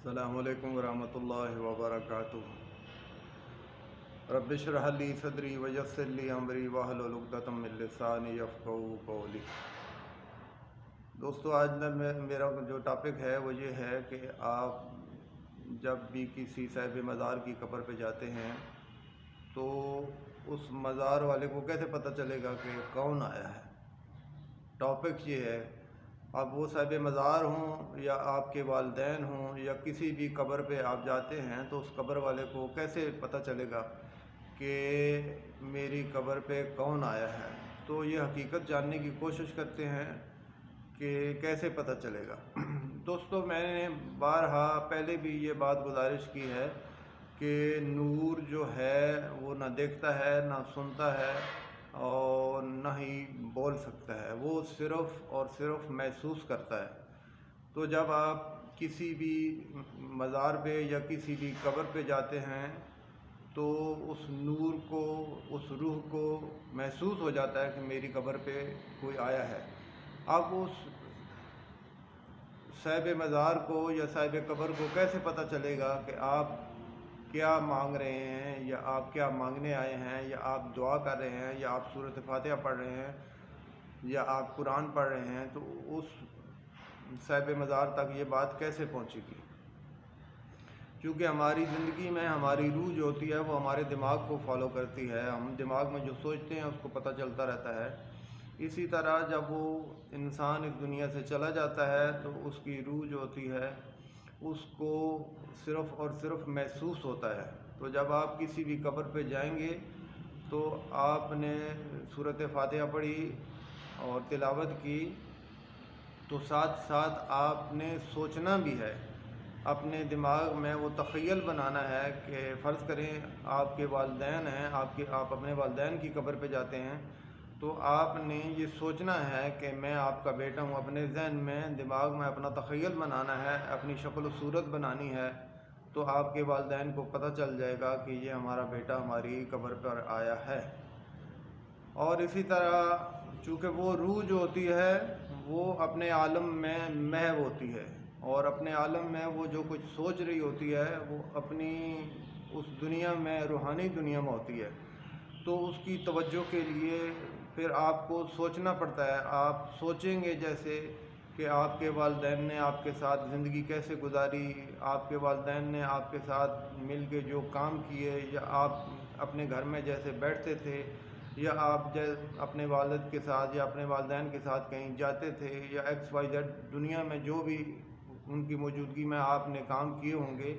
السلام علیکم ورحمۃ اللہ وبرکاتہ۔ رب اشرح لی صدری ویسر لی امری واحلل عقدۃ من لسانی یفقہوا قولی۔ دوستو، آج میرا جو ٹاپک ہے وہ یہ ہے کہ آپ جب بھی کسی صاحب مزار کی قبر پہ جاتے ہیں تو اس مزار والے کو کیسے پتہ چلے گا کہ کون آیا ہے۔ ٹاپک یہ ہے، اب وہ صاحب مزار ہوں یا آپ کے والدین ہوں یا کسی بھی قبر پہ آپ جاتے ہیں تو اس قبر والے کو کیسے پتہ چلے گا کہ میری قبر پہ کون آیا ہے۔ تو یہ حقیقت جاننے کی کوشش کرتے ہیں کہ کیسے پتہ چلے گا۔ دوستو، میں نے بارہا پہلے بھی یہ بات گزارش کی ہے کہ نور جو ہے وہ نہ دیکھتا ہے نہ سنتا ہے اور نہ ہی بول سکتا ہے، وہ صرف اور صرف محسوس کرتا ہے۔ تو جب آپ کسی بھی مزار پہ یا کسی بھی قبر پہ جاتے ہیں تو اس نور کو، اس روح کو محسوس ہو جاتا ہے کہ میری قبر پہ کوئی آیا ہے۔ اب اس صاحب مزار کو یا صاحب قبر کو کیسے پتہ چلے گا کہ آپ کیا مانگ رہے ہیں یا آپ کیا مانگنے آئے ہیں، یا آپ دعا کر رہے ہیں، یا آپ سورۃ فاتحہ پڑھ رہے ہیں، یا آپ قرآن پڑھ رہے ہیں، تو اس صاحب مزار تک یہ بات کیسے پہنچے گی؟ کیونکہ ہماری زندگی میں ہماری روح جو ہوتی ہے وہ ہمارے دماغ کو فالو کرتی ہے، ہم دماغ میں جو سوچتے ہیں اس کو پتہ چلتا رہتا ہے۔ اسی طرح جب وہ انسان اس دنیا سے چلا جاتا ہے تو اس کی روح جو ہوتی ہے اس کو صرف اور صرف محسوس ہوتا ہے۔ تو جب آپ کسی بھی قبر پہ جائیں گے تو آپ نے سورۃ فاتحہ پڑھی اور تلاوت کی، تو ساتھ ساتھ آپ نے سوچنا بھی ہے، اپنے دماغ میں وہ تخیل بنانا ہے کہ فرض کریں آپ کے والدین ہیں، آپ اپنے والدین کی قبر پہ جاتے ہیں تو آپ نے یہ سوچنا ہے کہ میں آپ کا بیٹا ہوں، اپنے ذہن میں دماغ میں اپنا تخیل بنانا ہے، اپنی شکل و صورت بنانی ہے، تو آپ کے والدین کو پتہ چل جائے گا کہ یہ ہمارا بیٹا ہماری قبر پر آیا ہے۔ اور اسی طرح چونکہ وہ روح جو ہوتی ہے وہ اپنے عالم میں محو ہوتی ہے، اور اپنے عالم میں وہ جو کچھ سوچ رہی ہوتی ہے وہ اپنی اس دنیا میں، روحانی دنیا میں ہوتی ہے۔ تو اس کی توجہ کے لیے پھر آپ کو سوچنا پڑتا ہے۔ آپ سوچیں گے جیسے کہ آپ کے والدین نے آپ کے ساتھ زندگی کیسے گزاری، آپ کے والدین نے آپ کے ساتھ مل کے جو کام کیے، یا آپ اپنے گھر میں جیسے بیٹھتے تھے، یا آپ اپنے والد کے ساتھ یا اپنے والدین کے ساتھ کہیں جاتے تھے، یا ایکس وائی زیڈ دنیا میں جو بھی ان کی موجودگی میں آپ نے کام کیے ہوں گے،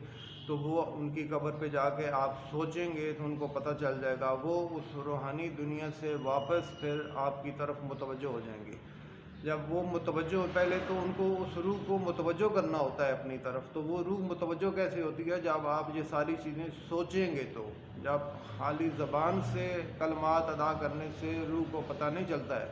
تو وہ ان کی قبر پہ جا کے آپ سوچیں گے تو ان کو پتہ چل جائے گا۔ وہ اس روحانی دنیا سے واپس پھر آپ کی طرف متوجہ ہو جائیں گے۔ جب وہ متوجہ، پہلے تو ان کو اس روح کو متوجہ کرنا ہوتا ہے اپنی طرف، تو وہ روح متوجہ کیسے ہوتی ہے؟ جب آپ یہ ساری چیزیں سوچیں گے تو جب خالی زبان سے کلمات ادا کرنے سے روح کو پتہ نہیں چلتا ہے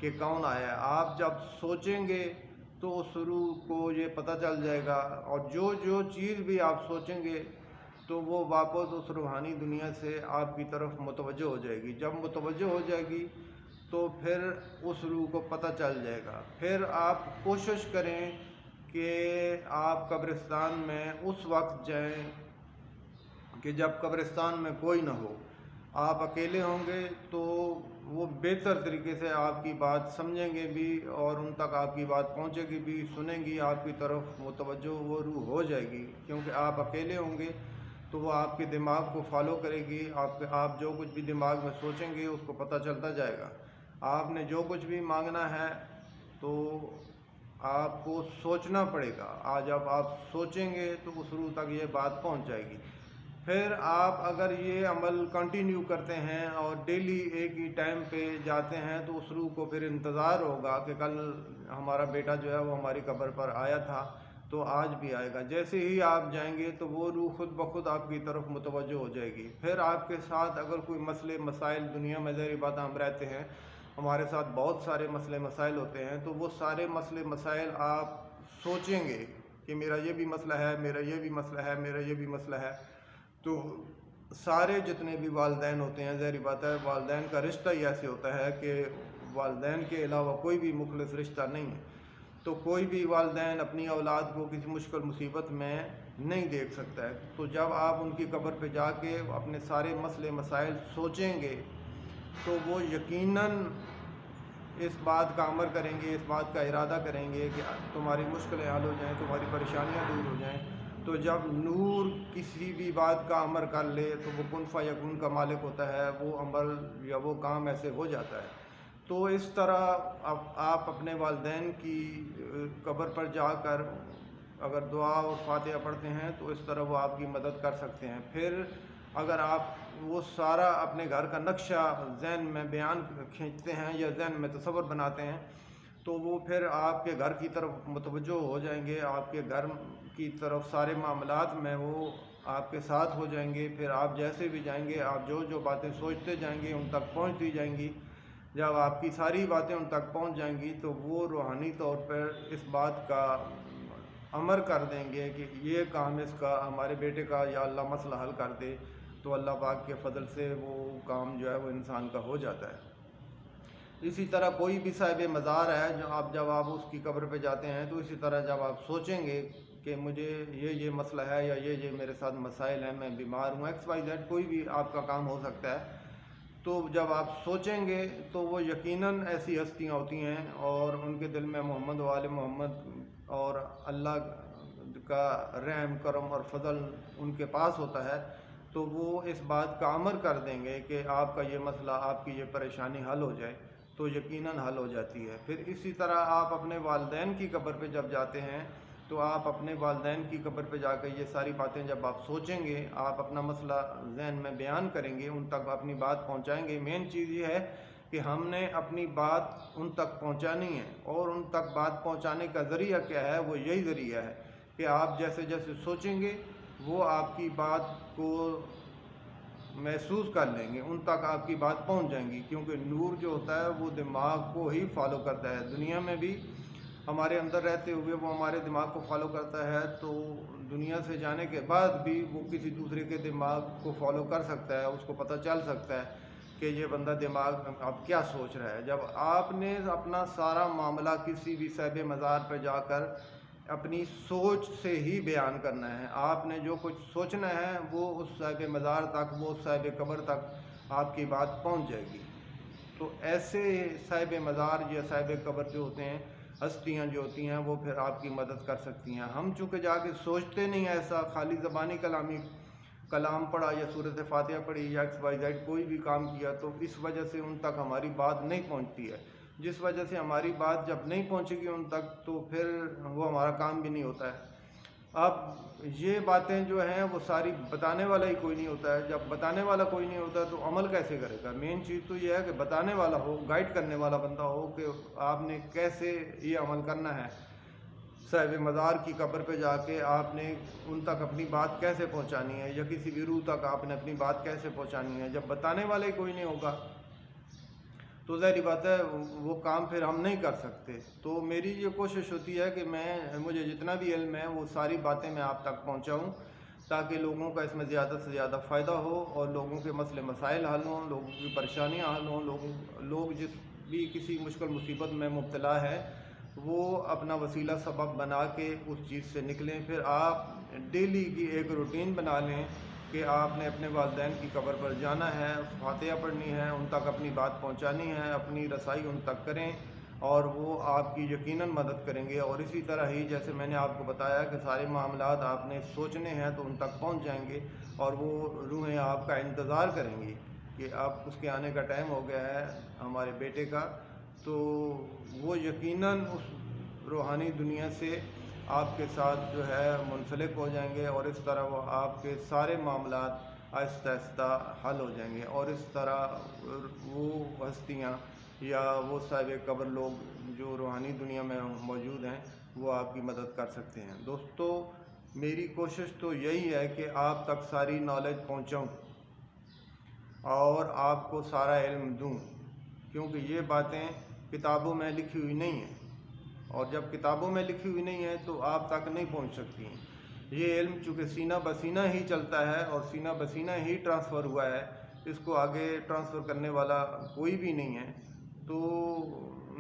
کہ کون آیا ہے۔ آپ جب سوچیں گے تو اس روح کو یہ پتہ چل جائے گا، اور جو جو چیز بھی آپ سوچیں گے تو وہ واپس اس روحانی دنیا سے آپ کی طرف متوجہ ہو جائے گی۔ جب متوجہ ہو جائے گی تو پھر اس روح کو پتہ چل جائے گا۔ پھر آپ کوشش کریں کہ آپ قبرستان میں اس وقت جائیں کہ جب قبرستان میں کوئی نہ ہو، آپ اکیلے ہوں گے تو وہ بہتر طریقے سے آپ کی بات سمجھیں گے بھی، اور ان تک آپ کی بات پہنچے گی بھی، سنیں گی، آپ کی طرف متوجہ وہ روح ہو جائے گی۔ کیونکہ آپ اکیلے ہوں گے تو وہ آپ کے دماغ کو فالو کرے گی، آپ جو کچھ بھی دماغ میں سوچیں گے اس کو پتہ چلتا جائے گا۔ آپ نے جو کچھ بھی مانگنا ہے تو آپ کو سوچنا پڑے گا۔ جب آپ سوچیں گے تو اس روح تک یہ بات پہنچ جائے گی۔ پھر آپ اگر یہ عمل کنٹینیو کرتے ہیں اور ڈیلی ایک ہی ٹائم پہ جاتے ہیں تو اس روح کو پھر انتظار ہوگا کہ کل ہمارا بیٹا جو ہے وہ ہماری قبر پر آیا تھا تو آج بھی آئے گا۔ جیسے ہی آپ جائیں گے تو وہ روح خود بخود آپ کی طرف متوجہ ہو جائے گی۔ پھر آپ کے ساتھ اگر کوئی مسئلے مسائل، دنیا میں ظاہر بات ہم رہتے ہیں، ہمارے ساتھ بہت سارے مسئلے مسائل ہوتے ہیں، تو وہ سارے مسئلے مسائل آپ سوچیں گے کہ میرا یہ بھی مسئلہ ہے، میرا یہ بھی مسئلہ ہے، میرا یہ بھی مسئلہ ہے۔ تو سارے جتنے بھی والدین ہوتے ہیں، ظاہر بات ہے والدین کا رشتہ ہی ایسے ہوتا ہے کہ والدین کے علاوہ کوئی بھی مخلص رشتہ نہیں ہے۔ تو کوئی بھی والدین اپنی اولاد کو کسی مشکل مصیبت میں نہیں دیکھ سکتا ہے۔ تو جب آپ ان کی قبر پہ جا کے اپنے سارے مسئلے مسائل سوچیں گے تو وہ یقیناً اس بات کا عمل کریں گے، اس بات کا ارادہ کریں گے کہ تمہاری مشکلیں حل ہو جائیں، تمہاری پریشانیاں دور ہو جائیں۔ تو جب نور کسی بھی بات کا عمل کر لے تو وہ کن فیکون کا مالک ہوتا ہے، وہ عمل یا وہ کام ایسے ہو جاتا ہے۔ تو اس طرح آپ اپنے والدین کی قبر پر جا کر اگر دعا اور فاتحہ پڑھتے ہیں تو اس طرح وہ آپ کی مدد کر سکتے ہیں۔ پھر اگر آپ وہ سارا اپنے گھر کا نقشہ ذہن میں بیان کھینچتے ہیں یا ذہن میں تصور بناتے ہیں تو وہ پھر آپ کے گھر کی طرف متوجہ ہو جائیں گے، آپ کے گھر کی طرف سارے معاملات میں وہ آپ کے ساتھ ہو جائیں گے۔ پھر آپ جیسے بھی جائیں گے، آپ جو جو باتیں سوچتے جائیں گے ان تک پہنچتی جائیں گی۔ جب آپ کی ساری باتیں ان تک پہنچ جائیں گی تو وہ روحانی طور پر اس بات کا امر کر دیں گے کہ یہ کام اس کا ہمارے بیٹے کا یا اللہ مسئلہ حل کر دے، تو اللہ پاک کے فضل سے وہ کام جو ہے وہ انسان کا ہو جاتا ہے۔ اسی طرح کوئی بھی صاحب مزار ہے جب آپ اس کی قبر پہ جاتے ہیں تو اسی طرح جب آپ سوچیں گے کہ مجھے یہ مسئلہ ہے یا یہ میرے ساتھ مسائل ہیں، میں بیمار ہوں، ایکس وائی زیڈ کوئی بھی آپ کا کام ہو سکتا ہے، تو جب آپ سوچیں گے تو وہ یقیناً ایسی ہستیاں ہوتی ہیں اور ان کے دل میں محمد و آل محمد اور اللہ کا رحم کرم اور فضل ان کے پاس ہوتا ہے، تو وہ اس بات کا عمل کر دیں گے کہ آپ کا یہ مسئلہ، آپ کی یہ پریشانی حل ہو جائے، تو یقیناً حل ہو جاتی ہے۔ پھر اسی طرح آپ اپنے والدین کی قبر پہ جب جاتے ہیں تو آپ اپنے والدین کی قبر پہ جا کے یہ ساری باتیں جب آپ سوچیں گے، آپ اپنا مسئلہ ذہن میں بیان کریں گے، ان تک اپنی بات پہنچائیں گے۔ مین چیز یہ ہے کہ ہم نے اپنی بات ان تک پہنچانی ہے، اور ان تک بات پہنچانے کا ذریعہ کیا ہے؟ وہ یہی ذریعہ ہے کہ آپ جیسے جیسے سوچیں گے وہ آپ کی بات کو محسوس کر لیں گے، ان تک آپ کی بات پہنچ جائیں گی، کیونکہ نور جو ہوتا ہے وہ دماغ کو ہی فالو کرتا ہے۔ دنیا میں بھی ہمارے اندر رہتے ہوئے وہ ہمارے دماغ کو فالو کرتا ہے، تو دنیا سے جانے کے بعد بھی وہ کسی دوسرے کے دماغ کو فالو کر سکتا ہے، اس کو پتہ چل سکتا ہے کہ یہ بندہ دماغ اب کیا سوچ رہا ہے۔ جب آپ نے اپنا سارا معاملہ کسی بھی صاحب مزار پہ جا کر اپنی سوچ سے ہی بیان کرنا ہے، آپ نے جو کچھ سوچنا ہے وہ اس صاحب مزار تک، وہ اس صاحب قبر تک آپ کی بات پہنچ جائے گی۔ تو ایسے صاحب مزار یا صاحب قبر جو ہوتے ہیں، ہستیاں جو ہوتی ہیں، وہ پھر آپ کی مدد کر سکتی ہیں۔ ہم چونکہ جا کے سوچتے نہیں، ایسا خالی زبانی کلام پڑھا یا سورۃ فاتحہ پڑھی یا ایکس وائی زیڈ کوئی بھی کام کیا، تو اس وجہ سے ان تک ہماری بات نہیں پہنچتی ہے، جس وجہ سے ہماری بات جب نہیں پہنچے گی ان تک تو پھر وہ ہمارا کام بھی نہیں ہوتا ہے۔ اب یہ باتیں جو ہیں وہ ساری بتانے والا ہی کوئی نہیں ہوتا ہے۔ جب بتانے والا کوئی نہیں ہوتا تو عمل کیسے کرے گا؟ مین چیز تو یہ ہے کہ بتانے والا ہو، گائیڈ کرنے والا بندہ ہو کہ آپ نے کیسے یہ عمل کرنا ہے۔ صاحب مزار کی قبر پہ جا کے آپ نے ان تک اپنی بات کیسے پہنچانی ہے، یا کسی بھی روح تک آپ نے اپنی بات کیسے پہنچانی ہے۔ جب بتانے والا ہی کوئی نہیں ہوگا تو ظاہری بات ہے وہ کام پھر ہم نہیں کر سکتے۔ تو میری یہ کوشش ہوتی ہے کہ مجھے جتنا بھی علم ہے وہ ساری باتیں میں آپ تک پہنچاؤں، تاکہ لوگوں کا اس میں زیادہ سے زیادہ فائدہ ہو اور لوگوں کے مسئلے مسائل حل ہوں، لوگوں کی پریشانیاں حل ہوں، لوگ جس بھی کسی مشکل مصیبت میں مبتلا ہے وہ اپنا وسیلہ سبب بنا کے اس چیز سے نکلیں۔ پھر آپ ڈیلی کی ایک روٹین بنا لیں کہ آپ نے اپنے والدین کی قبر پر جانا ہے، فاتحہ پڑھنی ہے، ان تک اپنی بات پہنچانی ہے، اپنی رسائی ان تک کریں، اور وہ آپ کی یقیناً مدد کریں گے۔ اور اسی طرح ہی جیسے میں نے آپ کو بتایا کہ سارے معاملات آپ نے سوچنے ہیں تو ان تک پہنچ جائیں گے، اور وہ روحیں آپ کا انتظار کریں گی کہ اب اس کے آنے کا ٹائم ہو گیا ہے ہمارے بیٹے کا، تو وہ یقیناً اس روحانی دنیا سے آپ کے ساتھ جو ہے منسلک ہو جائیں گے، اور اس طرح وہ آپ کے سارے معاملات آہستہ آہستہ حل ہو جائیں گے، اور اس طرح وہ ہستیاں یا وہ صاحب قبر لوگ جو روحانی دنیا میں موجود ہیں وہ آپ کی مدد کر سکتے ہیں۔ دوستو، میری کوشش تو یہی ہے کہ آپ تک ساری نالج پہنچاؤں اور آپ کو سارا علم دوں، کیونکہ یہ باتیں کتابوں میں لکھی ہوئی نہیں ہیں، اور جب کتابوں میں لکھی ہوئی نہیں ہے تو آپ تک نہیں پہنچ سکتی ہیں۔ یہ علم چونکہ سینہ بسینہ ہی چلتا ہے اور سینہ بسینہ ہی ٹرانسفر ہوا ہے، اس کو آگے ٹرانسفر کرنے والا کوئی بھی نہیں ہے، تو